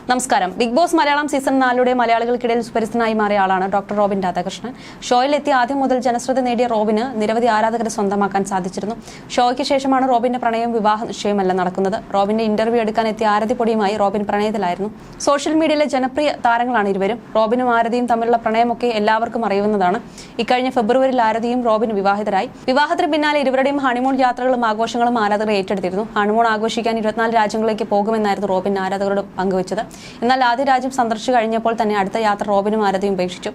നമസ്കാരം. Big boss Malayalam season 4 മലയാളികൾക്കിടയിൽ സുപരിചിതനായി മാറിയ ആളാണ് ഡോക്ടർ റോബിൻ രാധാകൃഷ്ണൻ. ഷോയിലെത്തിയ ആദ്യം മുതൽ ജനശ്രദ്ധ നേടിയ റോബിന് നിരവധി ആരാധകരെ സ്വന്തമാക്കാൻ സാധിച്ചിരുന്നു. ഷോയ്ക്ക് ശേഷമാണ് റോബിന്റെ പ്രണയവും വിവാഹ നിശ്ചയമല്ല നടക്കുന്നത്. റോബിന്റെ ഇന്റർവ്യൂ എടുക്കാൻ എത്തിയ ആരതി പൊടിയുമായി റോബിൻ പ്രണയത്തിലായിരുന്നു. സോഷ്യൽ മീഡിയയിലെ ജനപ്രിയ താരങ്ങളാണ് ഇരുവരും. റോബിനും ആരതിയും തമ്മിലുള്ള പ്രണയമൊക്കെ എല്ലാവർക്കും അറിയുന്നതാണ്. ഇക്കഴിഞ്ഞ ഫെബ്രുവരിയിൽ ആരതിയും റോബിനും വിവാഹിതരായി. വിവാഹത്തിന് പിന്നാലെ ഇരുവരുടെയും ഹണിമൂൺ യാത്രകളും ആഘോഷങ്ങളും ആരാധകർ ഏറ്റെടുത്തിരുന്നു. ഹണിമൂൺ ആഘോഷിക്കാൻ 24 രാജ്യങ്ങളിലേക്ക് പോകുമെന്നായിരുന്നു റോബിൻ ആരാധകരോട് പങ്കുവച്ചത്. എന്നാൽ ആദ്യ രാജ്യം സന്ദർശിച്ചു കഴിഞ്ഞപ്പോൾ തന്നെ അടുത്ത യാത്ര റോബിനും ആരതിയും ഉപേക്ഷിച്ചു.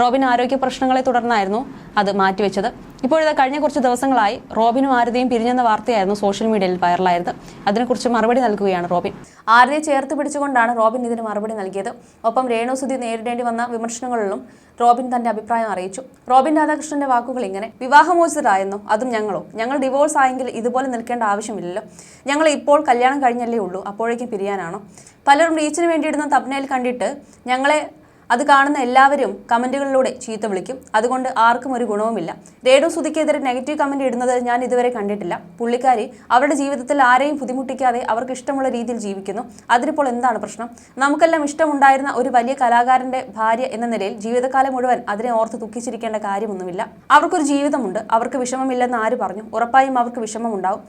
റോബിൻ ആരോഗ്യ പ്രശ്നങ്ങളെ തുടർന്നായിരുന്നു അത് മാറ്റിവെച്ചത്. ഇപ്പോഴത്തെ കഴിഞ്ഞ കുറച്ച് ദിവസങ്ങളായി റോബിനും ആരതിയും പിരിഞ്ഞെന്ന വാർത്തയായിരുന്നു സോഷ്യൽ മീഡിയയിൽ വൈറലായത്. അതിനെക്കുറിച്ച് മറുപടി നൽകുകയാണ് റോബിൻ. ആരതിയെ ചേർത്ത് പിടിച്ചുകൊണ്ടാണ് റോബിൻ ഇതിന് മറുപടി നൽകിയത്. ഒപ്പം രേണുസുതി നേരിടേണ്ടി വന്ന വിമർശനങ്ങളിലും റോബിൻ തന്റെ അഭിപ്രായം അറിയിച്ചു. റോബിൻ രാധാകൃഷ്ണന്റെ വാക്കുകൾ ഇങ്ങനെ: വിവാഹമോചിതരായെന്നോ? അതും ഞങ്ങളോ? ഞങ്ങൾ ഡിവോഴ്സ് ആയെങ്കിൽ ഇതുപോലെ നിൽക്കേണ്ട ആവശ്യമില്ലല്ലോ. ഞങ്ങൾ ഇപ്പോൾ കല്യാണം കഴിഞ്ഞല്ലേ ഉള്ളൂ, അപ്പോഴേക്കും പിരിയാനാണോ? പലരും റീച്ചിന് വേണ്ടിയിടുന്ന തബ്നയിൽ കണ്ടിട്ട് ഞങ്ങളെ അത് കാണുന്ന എല്ലാവരും കമന്റുകളിലൂടെ ചീത്ത വിളിക്കും. അതുകൊണ്ട് ആർക്കും ഒരു ഗുണവുമില്ല. രേണുസുതിക്കെതിരെ നെഗറ്റീവ് കമന്റ് ഇടുന്നത് ഞാൻ ഇതുവരെ കണ്ടിട്ടില്ല. പുള്ളിക്കാരി അവരുടെ ജീവിതത്തിൽ ആരെയും ബുദ്ധിമുട്ടിക്കാതെ അവർക്ക് ഇഷ്ടമുള്ള രീതിയിൽ ജീവിക്കുന്നു. അതിനിപ്പോൾ എന്താണ് പ്രശ്നം? നമുക്കെല്ലാം ഇഷ്ടമുണ്ടായിരുന്ന ഒരു വലിയ കലാകാരന്റെ ഭാര്യ എന്ന നിലയിൽ ജീവിതകാലം മുഴുവൻ അതിനെ ഓർത്ത് ദുഃഖിച്ചിരിക്കേണ്ട കാര്യമൊന്നുമില്ല. അവർക്കൊരു ജീവിതമുണ്ട്. അവർക്ക് വിഷമമില്ലെന്ന് ആര് പറഞ്ഞു? ഉറപ്പായും അവർക്ക് വിഷമമുണ്ടാവും.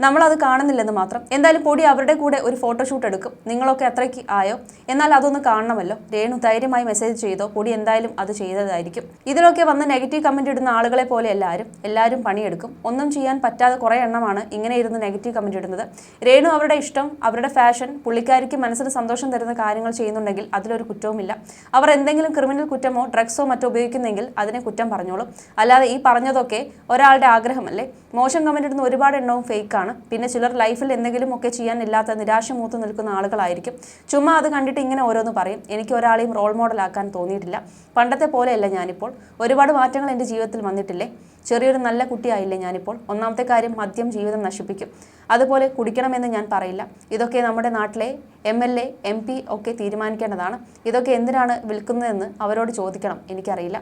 നമ്മളത് കാണുന്നില്ലെന്ന് മാത്രം. എന്തായാലും പൊടി അവരുടെ കൂടെ ഒരു ഫോട്ടോഷൂട്ട് എടുക്കും. നിങ്ങളൊക്കെ അത്രയ്ക്ക് ആയോ? എന്നാൽ അതൊന്ന് കാണണമല്ലോ. രേണു ധൈര്യമായി മെസ്സേജ് ചെയ്തോ? പൊടി എന്തായാലും അത് ചെയ്തതായിരിക്കും. ഇതിലൊക്കെ വന്ന് നെഗറ്റീവ് കമന്റ് ഇടുന്ന ആളുകളെ പോലെ എല്ലാവരും പണിയെടുക്കും. ഒന്നും ചെയ്യാൻ പറ്റാതെ കുറേ എണ്ണമാണ് ഇങ്ങനെ ഇരുന്ന് നെഗറ്റീവ് കമന്റ് ഇടുന്നത്. രേണു അവരുടെ ഇഷ്ടം, അവരുടെ ഫാഷൻ, പുള്ളിക്കാരിക്ക് മനസ്സിന് സന്തോഷം തരുന്ന കാര്യങ്ങൾ ചെയ്യുന്നുണ്ടെങ്കിൽ അതിലൊരു കുറ്റവുമില്ല. അവർ എന്തെങ്കിലും ക്രിമിനൽ കുറ്റമോ ഡ്രഗ്സോ മറ്റോ ഉപയോഗിക്കുന്നെങ്കിൽ അതിനെ കുറ്റം പറഞ്ഞോളും. അല്ലാതെ ഈ പറഞ്ഞതൊക്കെ ഒരാളുടെ ആഗ്രഹമല്ലേ? മോശം കമന്റ് ഇടുന്ന ഒരുപാട് എണ്ണവും ഫേക്കാണ്. പിന്നെ ചിലർ ലൈഫിൽ എന്തെങ്കിലും ഒക്കെ ചെയ്യാൻ ഇല്ലാത്ത നിരാശ മൂത്ത് നിൽക്കുന്ന ആളുകളായിരിക്കും. ചുമ്മാ അത് കണ്ടിട്ട് ഇങ്ങനെ ഓരോന്ന് പറയും. എനിക്ക് ഒരാളെയും റോൾ മോഡലാക്കാൻ തോന്നിയിട്ടില്ല. പണ്ടത്തെ പോലെയല്ല ഞാനിപ്പോൾ. ഒരുപാട് മാറ്റങ്ങൾ എൻ്റെ ജീവിതത്തിൽ വന്നിട്ടില്ലേ? ചെറിയൊരു നല്ല കുട്ടിയായില്ലേ ഞാനിപ്പോൾ? ഒന്നാമത്തെ കാര്യം, മദ്യം ജീവിതം നശിപ്പിക്കും. അതുപോലെ കുടിക്കണമെന്ന് ഞാൻ പറയില്ല. ഇതൊക്കെ നമ്മുടെ നാട്ടിലെ MLA MP ഒക്കെ തീരുമാനിക്കേണ്ടതാണ്. ഇതൊക്കെ എന്തിനാണ് വിൽക്കുന്നതെന്ന് അവരോട് ചോദിക്കണം. എനിക്കറിയില്ല.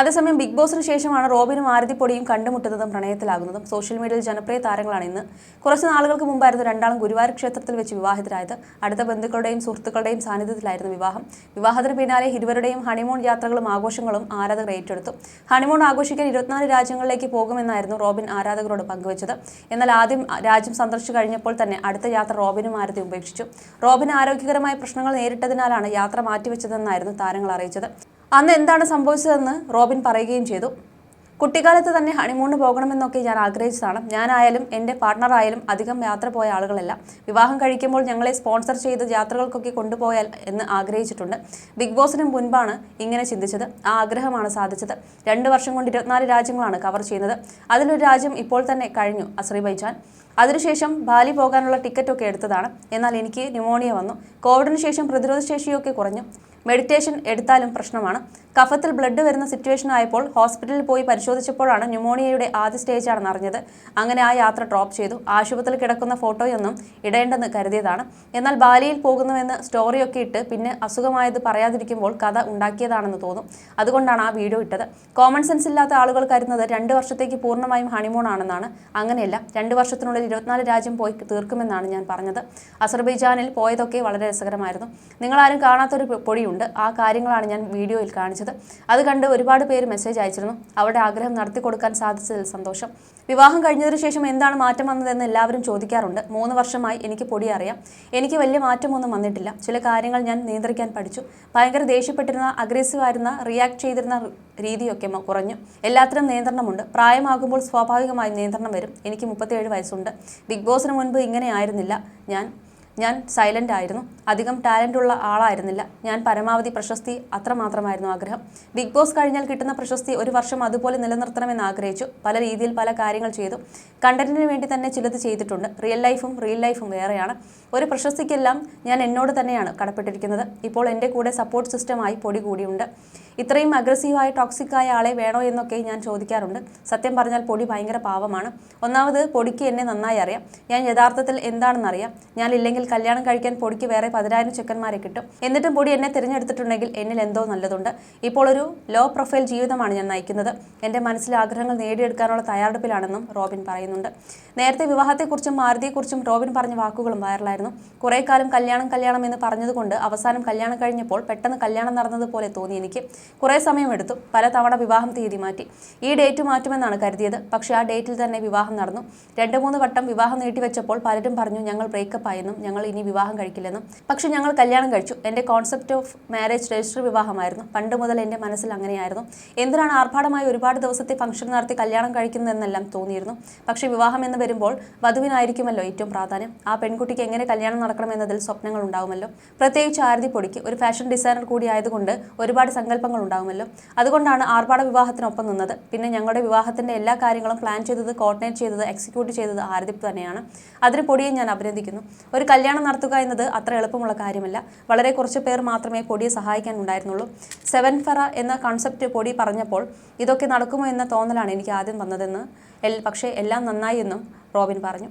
അതേസമയം ബിഗ് ബോസിന് ശേഷമാണ് റോബിനും ആരതിപ്പൊടിയും കണ്ടുമുട്ടുന്നതും പ്രണയത്തിലാകുന്നതും. സോഷ്യൽ മീഡിയയിൽ ജനപ്രിയ താരങ്ങളാണ് ഇന്ന്. കുറച്ച് നാളുകൾക്ക് മുമ്പായിരുന്നു രണ്ടാളും ഗുരുവായൂർ ക്ഷേത്രത്തിൽ വെച്ച് വിവാഹിതരായത്. അടുത്ത ബന്ധുക്കളുടെയും സുഹൃത്തുക്കളുടെയും സാന്നിധ്യത്തിലായിരുന്നു വിവാഹം. വിവാഹത്തിന് പിന്നാലെ ഇരുവരുടെയും ഹണിമൂൺ യാത്രകളും ആഘോഷങ്ങളും ആരാധകർ ഏറ്റെടുത്തു. ഹണിമൂൺ ആഘോഷിക്കാൻ 24 രാജ്യങ്ങളിലേക്ക് പോകുമെന്നായിരുന്നു റോബിൻ ആരാധകരോട് പങ്കുവച്ചത്. എന്നാൽ ആദ്യം രാജ്യം സന്ദർശിച്ചു കഴിഞ്ഞപ്പോൾ തന്നെ അടുത്ത യാത്ര റോബിനും ആരതി ഉപേക്ഷിച്ചു. റോബിന് ആരോഗ്യകരമായ പ്രശ്നങ്ങൾ നേരിട്ടതിനാലാണ് യാത്ര മാറ്റിവെച്ചതെന്നായിരുന്നു താരങ്ങൾ അറിയിച്ചത്. അന്ന് എന്താണ് സംഭവിച്ചതെന്ന് റോബിൻ പറയുകയും ചെയ്തു. കുട്ടിക്കാലത്ത് തന്നെ ഹണിമൂണിന് പോകണമെന്നൊക്കെ ഞാൻ ആഗ്രഹിച്ചതാണ്. ഞാനായാലും എൻ്റെ പാർട്ട്ണറായാലും അധികം യാത്ര പോയ ആളുകളല്ല. വിവാഹം കഴിക്കുമ്പോൾ ഞങ്ങളെ സ്പോൺസർ ചെയ്ത് യാത്രകൾക്കൊക്കെ കൊണ്ടുപോയാൽ എന്ന് ആഗ്രഹിച്ചിട്ടുണ്ട്. ബിഗ് ബോസിന് മുൻപാണ് ഇങ്ങനെ ചിന്തിച്ചത്. ആ ആഗ്രഹമാണ് സാധിച്ചത്. 2 വർഷം കൊണ്ട് 24 രാജ്യങ്ങളാണ് കവർ ചെയ്യുന്നത്. അതിലൊരു രാജ്യം ഇപ്പോൾ തന്നെ കഴിഞ്ഞു, അസർബൈജാൻ. അതിനുശേഷം ബാലി പോകാനുള്ള ടിക്കറ്റൊക്കെ എടുത്തതാണ്. എന്നാൽ എനിക്ക് ന്യൂമോണിയ വന്നു. കോവിഡിന് ശേഷം പ്രതിരോധ ശേഷിയൊക്കെ കുറഞ്ഞു. മെഡിറ്റേഷൻ എടുത്താലും പ്രശ്നമാണ്. കഫത്തിൽ ബ്ലഡ് വരുന്ന സിറ്റുവേഷൻ ആയപ്പോൾ ഹോസ്പിറ്റലിൽ പോയി പരിശോധിച്ചപ്പോഴാണ് ന്യൂമോണിയയുടെ ആദ്യ സ്റ്റേജാണെന്ന് അറിഞ്ഞത്. അങ്ങനെ ആ യാത്ര ഡ്രോപ്പ് ചെയ്തു. ആശുപത്രിയിൽ കിടക്കുന്ന ഫോട്ടോയൊന്നും ഇടേണ്ടെന്ന് കരുതിയതാണ്. എന്നാൽ ബാലിയിൽ പോകുന്നുവെന്ന് സ്റ്റോറിയൊക്കെ ഇട്ട് പിന്നെ അസുഖമായത് പറയാതിരിക്കുമ്പോൾ കഥ ഉണ്ടാക്കിയതാണെന്ന് തോന്നും. അതുകൊണ്ടാണ് ആ വീഡിയോ ഇട്ടത്. കോമൺ സെൻസ് ഇല്ലാത്ത ആളുകൾ കരുതുന്നത് 2 വർഷത്തേക്ക് പൂർണ്ണമായും ഹണിമൂൺ ആണെന്നാണ്. അങ്ങനെയല്ല. 2 വർഷത്തിനുള്ളിൽ 24 രാജ്യം പോയി തീർക്കുമെന്നാണ് ഞാൻ പറഞ്ഞത്. അസർബൈജാനിൽ പോയതൊക്കെ വളരെ രസകരമായിരുന്നു. നിങ്ങളാരും കാണാത്തൊരു പൊടിയുണ്ട്. ആ കാര്യങ്ങളാണ് ഞാൻ വീഡിയോയിൽ കാണിച്ചത്. അത് കണ്ട് ഒരുപാട് പേര് മെസ്സേജ് അയച്ചിരുന്നു. അവരുടെ ആഗ്രഹം നടത്തി കൊടുക്കാൻ സാധിച്ചതിൽ സന്തോഷം. വിവാഹം കഴിഞ്ഞതിന് ശേഷം എന്താണ് മാറ്റം വന്നതെന്ന് എല്ലാവരും ചോദിക്കാറുണ്ട്. 3 വർഷമായി എനിക്ക് പൊടി അറിയാം. എനിക്ക് വലിയ മാറ്റമൊന്നും വന്നിട്ടില്ല. ചില കാര്യങ്ങൾ ഞാൻ നിയന്ത്രിക്കാൻ പഠിച്ചു. ഭയങ്കര ദേഷ്യപ്പെട്ടിരുന്ന, അഗ്രസീവ് ആയിരുന്ന, റിയാക്ട് ചെയ്തിരുന്ന രീതിയൊക്കെ കുറഞ്ഞു. എല്ലാത്തിനും നിയന്ത്രണമുണ്ട്. പ്രായമാകുമ്പോൾ സ്വാഭാവികമായി നിയന്ത്രണം വരും. എനിക്ക് 37 വയസ്സുണ്ട്. ബിഗ് ബോസിന് മുൻപ് ഇങ്ങനെ ആയിരുന്നില്ല. ഞാൻ സൈലൻ്റ് ആയിരുന്നു. അധികം ടാലൻ്റ് ഉള്ള ആളായിരുന്നില്ല. ഞാൻ പരമാവധി പ്രശസ്തി അത്രമാത്രമായിരുന്നു ആഗ്രഹം. ബിഗ് ബോസ് കഴിഞ്ഞാൽ കിട്ടുന്ന പ്രശസ്തി 1 വർഷം അതുപോലെ നിലനിർത്തണമെന്ന് ആഗ്രഹിച്ചു. പല രീതിയിൽ പല കാര്യങ്ങൾ ചെയ്തു. കണ്ടന്റിന് വേണ്ടി തന്നെ ചിലത് ചെയ്തിട്ടുണ്ട്. റിയൽ ലൈഫും വേറെയാണ്. ഒരു പ്രശസ്തിക്കെല്ലാം ഞാൻ എന്നോട് തന്നെയാണ് കടപ്പെട്ടിരിക്കുന്നത്. ഇപ്പോൾ എൻ്റെ കൂടെ സപ്പോർട്ട് സിസ്റ്റമായി പൊടി കൂടിയുണ്ട്. ഇത്രയും അഗ്രസീവായി ടോക്സിക്കായ ആളെ വേണോ എന്നൊക്കെ ഞാൻ ചോദിക്കാറുണ്ട്. സത്യം പറഞ്ഞാൽ പൊടി ഭയങ്കര പാവമാണ്. ഒന്നാമത് പൊടിക്ക് എന്നെ നന്നായി അറിയാം. ഞാൻ യഥാർത്ഥത്തിൽ എന്താണെന്നറിയാം. ഞാനില്ലെങ്കിൽ കല്യാണം കഴിക്കാൻ പൊടിക്ക് വേറെ 10,000 ചെക്കന്മാരെ കിട്ടും. എന്നിട്ടും പൊടി എന്നെ തിരഞ്ഞെടുത്തിട്ടുണ്ടെങ്കിൽ എന്നിൽ എന്തോ നല്ലതുണ്ട്. ഇപ്പോൾ ഒരു ലോ പ്രൊഫൈൽ ജീവിതമാണ് ഞാൻ നയിക്കുന്നത്. എന്റെ മനസ്സിലെ ആഗ്രഹങ്ങൾ നേടിയെടുക്കാനുള്ള തയ്യാറെടുപ്പിലാണെന്നും റോബിൻ പറയുന്നുണ്ട്. നേരത്തെ വിവാഹത്തെക്കുറിച്ചും മാരുതിയെക്കുറിച്ചും റോബിൻ പറഞ്ഞ വാക്കുകളും വൈറലായിരുന്നു. കുറെ കാലം കല്യാണം എന്ന് പറഞ്ഞതുകൊണ്ട് അവസാനം കല്യാണം കഴിഞ്ഞപ്പോൾ പെട്ടെന്ന് കല്യാണം നടന്നതുപോലെ തോന്നി എനിക്ക്. കുറെ സമയമെടുത്തു. പല തവണ വിവാഹം തീയതി മാറ്റി. ഈ ഡേറ്റ് മാറ്റുമെന്നാണ് കരുതിയത്. പക്ഷേ ആ ഡേറ്റിൽ തന്നെ വിവാഹം നടന്നു. 2-3 വട്ടം വിവാഹം നീട്ടിവെച്ചപ്പോൾ പലരും പറഞ്ഞു ഞങ്ങൾ ബ്രേക്കപ്പ് ആയെന്നും ഞങ്ങൾ ഇനി വിവാഹം കഴിക്കില്ലെന്നും. പക്ഷെ ഞങ്ങൾ കല്യാണം കഴിച്ചു. എൻ്റെ കോൺസെപ്റ്റ് ഓഫ് മാരേജ് രജിസ്റ്റർ വിവാഹമായിരുന്നു. പണ്ട് മുതൽ എൻ്റെ മനസ്സിൽ അങ്ങനെയായിരുന്നു. എന്തിനാണ് ആർഭാടമായി ഒരുപാട് ദിവസത്തെ ഫംഗ്ഷൻ നടത്തി കല്യാണം കഴിക്കുന്നതെന്നെല്ലാം തോന്നിയിരുന്നു. പക്ഷേ വിവാഹം എന്ന് വരുമ്പോൾ വധുവിനായിരിക്കുമല്ലോ ഏറ്റവും പ്രാധാന്യം. ആ പെൺകുട്ടിക്ക് എങ്ങനെ കല്യാണം നടക്കണമെന്നതിൽ സ്വപ്നങ്ങൾ ഉണ്ടാവുമല്ലോ. പ്രത്യേകിച്ച് ആരതി പൊടിക്ക് ഒരു ഫാഷൻ ഡിസൈനർ കൂടി ആയതുകൊണ്ട് ഒരുപാട് സങ്കല്പങ്ങൾ ഉണ്ടാവുമല്ലോ. അതുകൊണ്ടാണ് ആർഭാട വിവാഹത്തിനൊപ്പം നിന്നത്. പിന്നെ ഞങ്ങളുടെ വിവാഹത്തിന്റെ എല്ലാ കാര്യങ്ങളും പ്ലാൻ ചെയ്തത്, കോർഡിനേറ്റ് ചെയ്തത്, എക്സിക്യൂട്ട് ചെയ്തത് ആരതി തന്നെയാണ്. അതിന് പൊടിയെ ഞാൻ അഭിനന്ദിക്കുന്നു. ഒരു കല്യാണം നടത്തുക എന്നത് അത്ര എളുപ്പമുള്ള കാര്യമല്ല. വളരെ കുറച്ച് പേർ മാത്രമേ പൊടിയെ സഹായിക്കാൻ ഉണ്ടായിരുന്നുള്ളൂ. 7 ഫെറ എന്ന കൺസെപ്റ്റ് പൊടി പറഞ്ഞപ്പോൾ ഇതൊക്കെ നടക്കുമോ എന്ന തോന്നലാണ് എനിക്ക് ആദ്യം വന്നതെന്ന്. പക്ഷേ എല്ലാം നന്നായി എന്നും റോബിൻ പറഞ്ഞു.